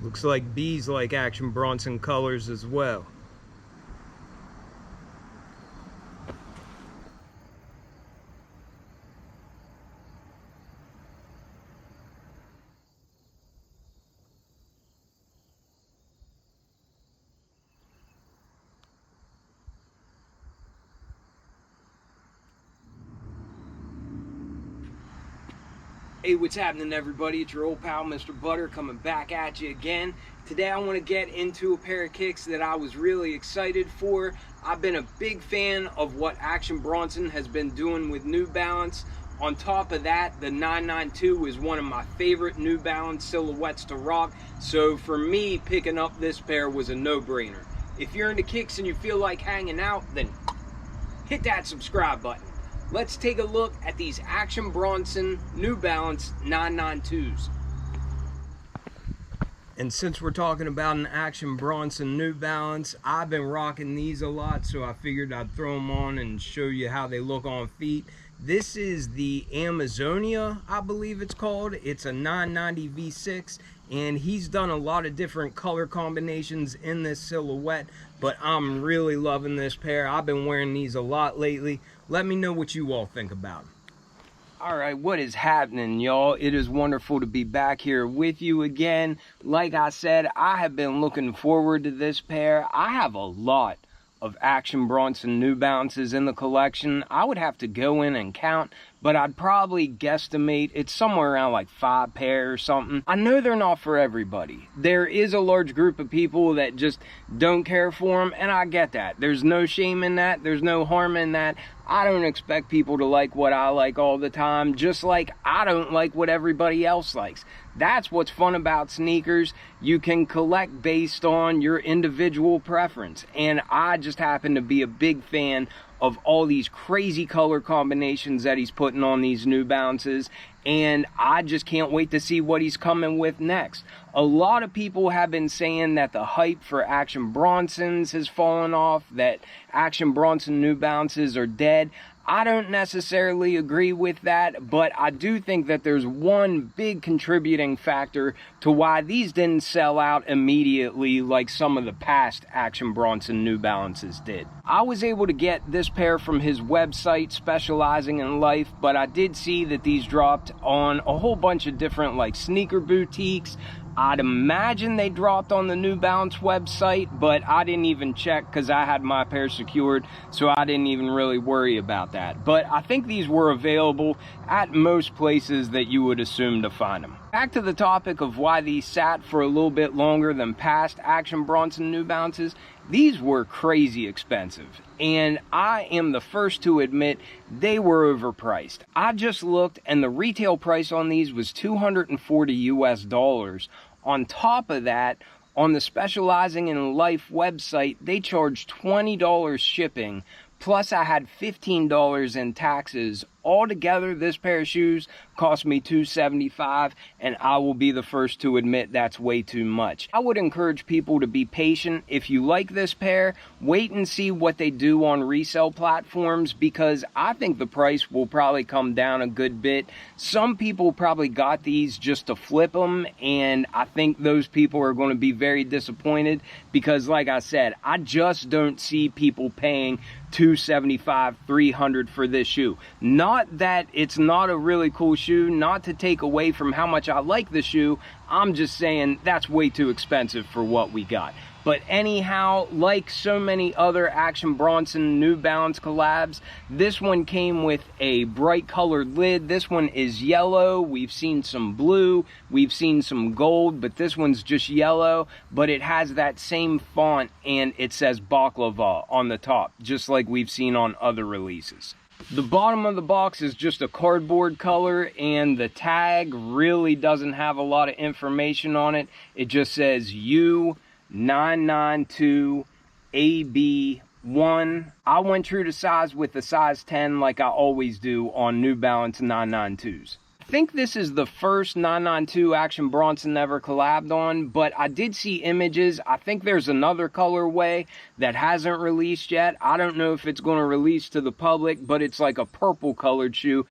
Looks like bees like Action Bronson colors as well. Hey, what's happening, everybody? It's your old pal, Mr. Butter, coming back at you again. Today I want to get into a pair of kicks that I was really excited for. I've been a big fan of what Action Bronson has been doing with New Balance. On top of that, the 992 is one of my favorite New Balance silhouettes to rock. So for me, picking up this pair was a no-brainer. If you're into kicks and you feel like hanging out, then hit that subscribe button. Let's take a look at these Action Bronson New Balance 992s. And since we're talking about an Action Bronson New Balance, I've been rocking these a lot, so I figured I'd throw them on and show you how they look on feet. This is the Amazonia, I believe it's called. It's a 990 V6, and he's done a lot of different color combinations in this silhouette, but I'm really loving this pair. I've been wearing these a lot lately. Let me know what you all think about them. Alright, what is happening, y'all? It is wonderful to be back here with you again. Like I said, I have been looking forward to this pair. I have a lot of Action Bronson New Balances in the collection. I would have to go in and count, but I'd probably guesstimate it's somewhere around like 5 pair or something. I know they're not for everybody. There is a large group of people that just don't care for them, and I get that. There's no shame in that. There's no harm in that. I don't expect people to like what I like all the time, just like I don't like what everybody else likes. That's what's fun about sneakers. You can collect based on your individual preference, and I just happen to be a big fan of all these crazy color combinations that he's putting on these New Balances, and I just can't wait to see what he's coming with next. A lot of people have been saying that the hype for Action Bronsons has fallen off, that Action Bronson New Balances are dead. I don't necessarily agree with that, but I do think that there's one big contributing factor to why these didn't sell out immediately like some of the past Action Bronson New Balances did. I was able to get this pair from his website, Specializing in Life, but I did see that these dropped on a whole bunch of different like sneaker boutiques. I'd imagine they dropped on the New Balance website, but I didn't even check because I had my pair secured, so I didn't even really worry about that. But I think these were available at most places that you would assume to find them. Back to the topic of why these sat for a little bit longer than past Action Bronson New Balances. These were crazy expensive, and I am the first to admit they were overpriced. I just looked, and the retail price on these was $240 US. On top of that, on the Specializing in Life website, they charged $20 shipping, plus I had $15 in taxes. Altogether, this pair of shoes cost me $275, and I will be the first to admit that's way too much. I would encourage people to be patient. If you like this pair, wait and see what they do on resale platforms, because I think the price will probably come down a good bit. Some people probably got these just to flip them, and I think those people are going to be very disappointed because, like I said, I just don't see people paying $275, $300 for this shoe. Not that it's not a really cool shoe, not to take away from how much I like the shoe. I'm just saying that's way too expensive for what we got. But anyhow, like so many other Action Bronson New Balance collabs, this one came with a bright colored lid. This one is yellow. We've seen some blue, we've seen some gold, but this one's just yellow. But it has that same font, and it says BAKLAVA on the top, just like we've seen on other releases. The bottom of the box is just a cardboard color, and the tag really doesn't have a lot of information on it. It just says U992AB1. I went true to size with the size 10 like I always do on New Balance 992s. I think this is the first 992 Action Bronson ever collabed on, but I did see images. I think there's another colorway that hasn't released yet. I don't know if it's going to release to the public, but it's like a purple colored shoe.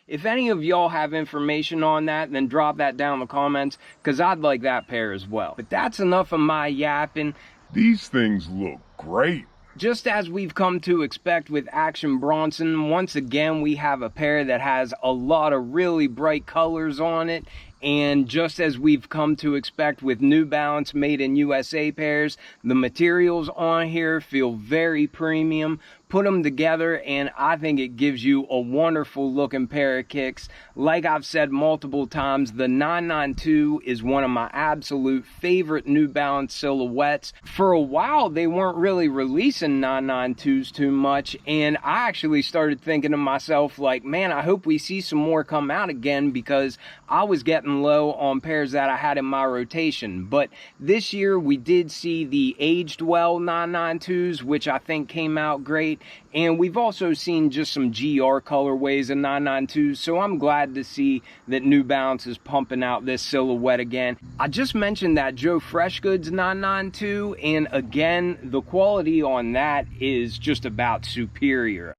If any of y'all have information on that, then drop that down in the comments, because I'd like that pair as well. But that's enough of my yapping. These things look great. Just as we've come to expect with Action Bronson, once again we have a pair that has a lot of really bright colors on it. And just as we've come to expect with New Balance made in USA pairs, the materials on here feel very premium. Put them together and I think it gives you a wonderful looking pair of kicks. Like I've said multiple times, the 992 is one of my absolute favorite New Balance silhouettes. For a while they weren't really releasing 992s too much, and I actually started thinking to myself like, man, I hope we see some more come out again, because I was getting low on pairs that I had in my rotation. But this year we did see the aged well 992s, which I think came out great. And we've also seen just some GR colorways in 992s, so I'm glad to see that New Balance is pumping out this silhouette again. I just mentioned that Joe Freshgoods 992, and again, the quality on that is just about superior.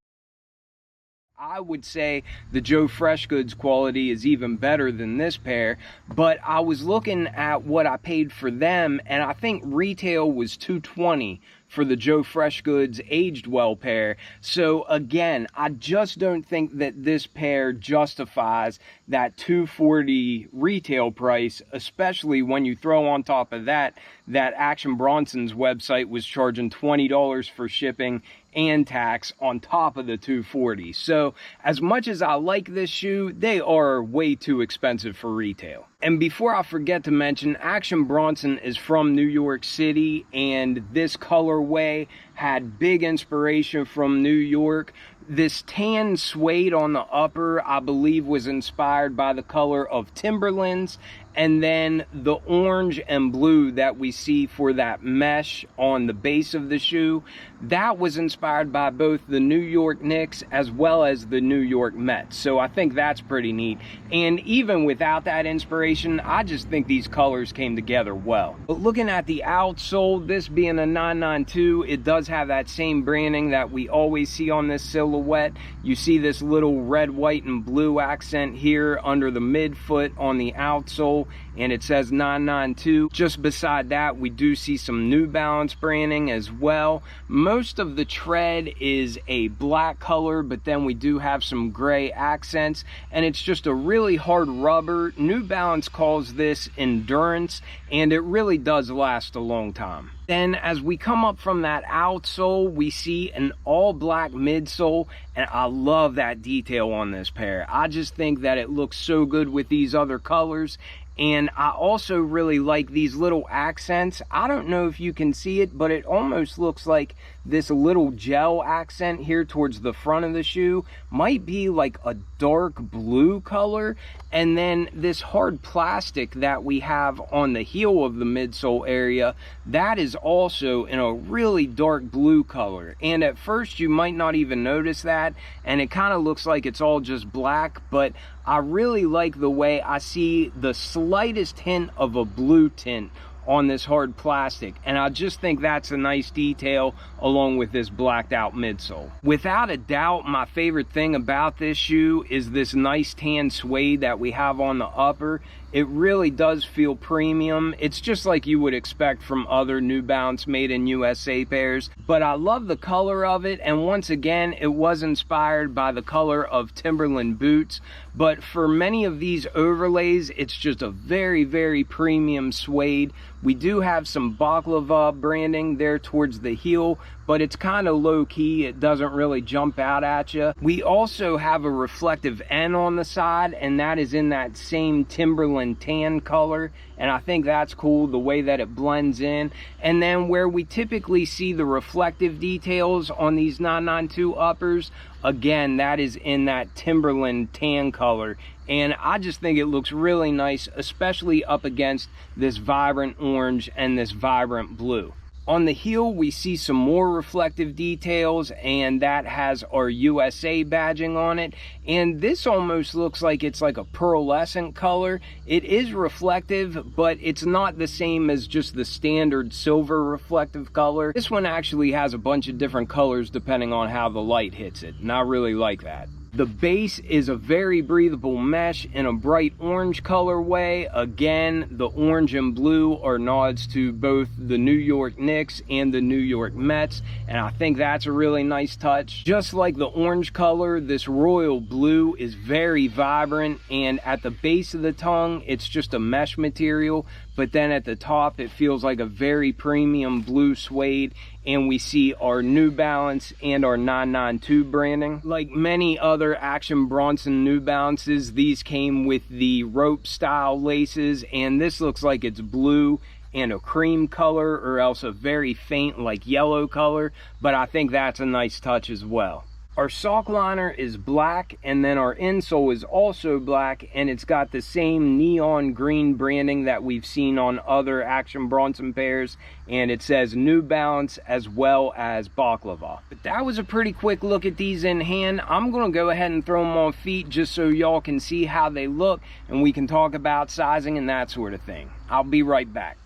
I would say the Joe Freshgoods quality is even better than this pair, but I was looking at what I paid for them, and I think retail was $220 for the Joe Freshgoods aged well pair. So again, I just don't think that this pair justifies that $240 retail price, especially when you throw on top of that Action Bronson's website was charging $20 for shipping and tax on top of the $240. So as much as I like this shoe, they are way too expensive for retail. And before I forget to mention, Action Bronson is from New York City, and this colorway had big inspiration from New York. This tan suede on the upper, I believe, was inspired by the color of Timberlands, and then the orange and blue that we see for that mesh on the base of the shoe, that was inspired by both the New York Knicks as well as the New York Mets. So I think that's pretty neat. And even without that inspiration, I just think these colors came together well. But looking at the outsole, this being a 992, it does have that same branding that we always see on this silhouette. You see this little red, white, and blue accent here under the midfoot on the outsole, and it says 992. Just beside that, we do see some New Balance branding as well. Most of the tread is a black color, but then we do have some gray accents, and it's just a really hard rubber. New Balance calls this endurance, and it really does last a long time. Then as we come up from that outsole, we see an all black midsole, and I love that detail on this pair. I just think that it looks so good with these other colors. And I also really like these little accents. I don't know if you can see it, but it almost looks like this little gel accent here towards the front of the shoe might be like a dark blue color. And then this hard plastic that we have on the heel of the midsole area, that is also in a really dark blue color. And at first you might not even notice that, and it kind of looks like it's all just black, but I really like the way I see the slightest hint of a blue tint on this hard plastic, and I just think that's a nice detail along with this blacked out midsole. Without a doubt, my favorite thing about this shoe is this nice tan suede that we have on the upper. It really does feel premium. It's just like you would expect from other New Balance made in USA pairs, but I love the color of it, and once again, it was inspired by the color of Timberland boots. But for many of these overlays, it's just a very, very premium suede. We do have some BAKLAVA branding there towards the heel, but it's kind of low key. It doesn't really jump out at you. We also have a reflective N on the side, and that is in that same Timberland tan color, and I think that's cool the way that it blends in. And then where we typically see the reflective details on these 992 uppers, again, that is in that Timberland tan color, and I just think it looks really nice, especially up against this vibrant orange and this vibrant blue. On the heel, we see some more reflective details, and that has our USA badging on it. And this almost looks like it's like a pearlescent color. It is reflective, but it's not the same as just the standard silver reflective color. This one actually has a bunch of different colors depending on how the light hits it, and I really like that. The base is a very breathable mesh in a bright orange colorway. Again, the orange and blue are nods to both the New York Knicks and the New York Mets, and I think that's a really nice touch. Just like the orange color, this royal blue is very vibrant, and at the base of the tongue, it's just a mesh material, but then at the top, it feels like a very premium blue suede, and we see our New Balance and our 992 branding. Like many other Action Bronson New Balances, these came with the rope style laces, and this looks like it's blue and a cream color, or else a very faint like yellow color, but I think that's a nice touch as well. Our sock liner is black, and then our insole is also black, and it's got the same neon green branding that we've seen on other Action Bronson pairs, and it says New Balance as well as BAKLAVA. But that was a pretty quick look at these in hand. I'm gonna go ahead and throw them on feet just so y'all can see how they look, and we can talk about sizing and that sort of thing. I'll be right back.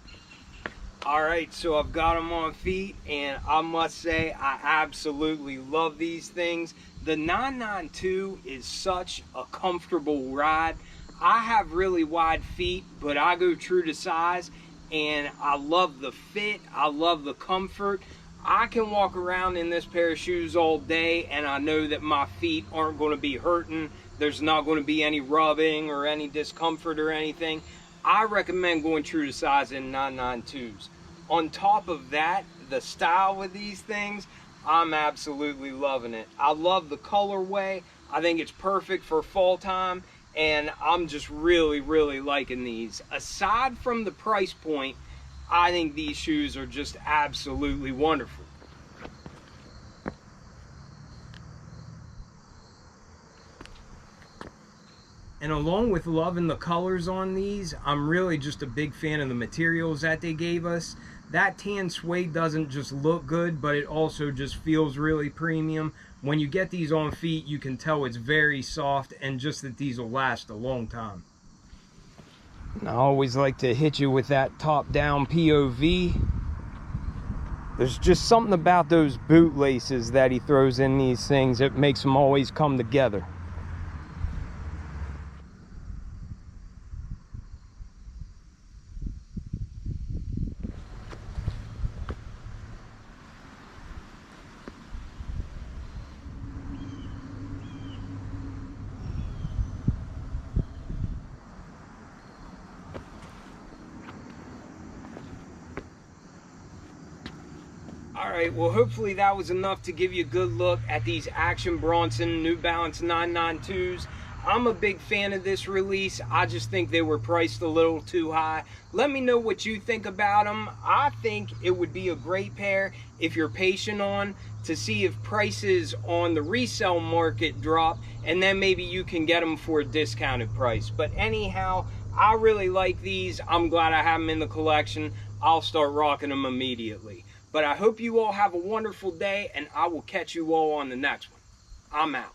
All right, so I've got them on feet, and I must say I absolutely love these things. The 992 is such a comfortable ride. I have really wide feet, but I go true to size, and I love the fit. I love the comfort. I can walk around in this pair of shoes all day, and I know that my feet aren't going to be hurting. There's not going to be any rubbing or any discomfort or anything. I recommend going true to size in 992s. On top of that, the style with these things, I'm absolutely loving it. I love the colorway. I think it's perfect for fall time, and I'm just really, really liking these. Aside from the price point, I think these shoes are just absolutely wonderful. And along with loving the colors on these, I'm really just a big fan of the materials that they gave us. That tan suede doesn't just look good, but it also just feels really premium. When you get these on feet, you can tell it's very soft, and just that these will last a long time. And I always like to hit you with that top-down POV. There's just something about those boot laces that he throws in these things that makes them always come together. Alright, well hopefully that was enough to give you a good look at these Action Bronson New Balance 992s. I'm a big fan of this release. I just think they were priced a little too high. Let me know what you think about them. I think it would be a great pair if you're patient on to see if prices on the resale market drop, and then maybe you can get them for a discounted price. But anyhow, I really like these. I'm glad I have them in the collection. I'll start rocking them immediately. But I hope you all have a wonderful day, and I will catch you all on the next one. I'm out.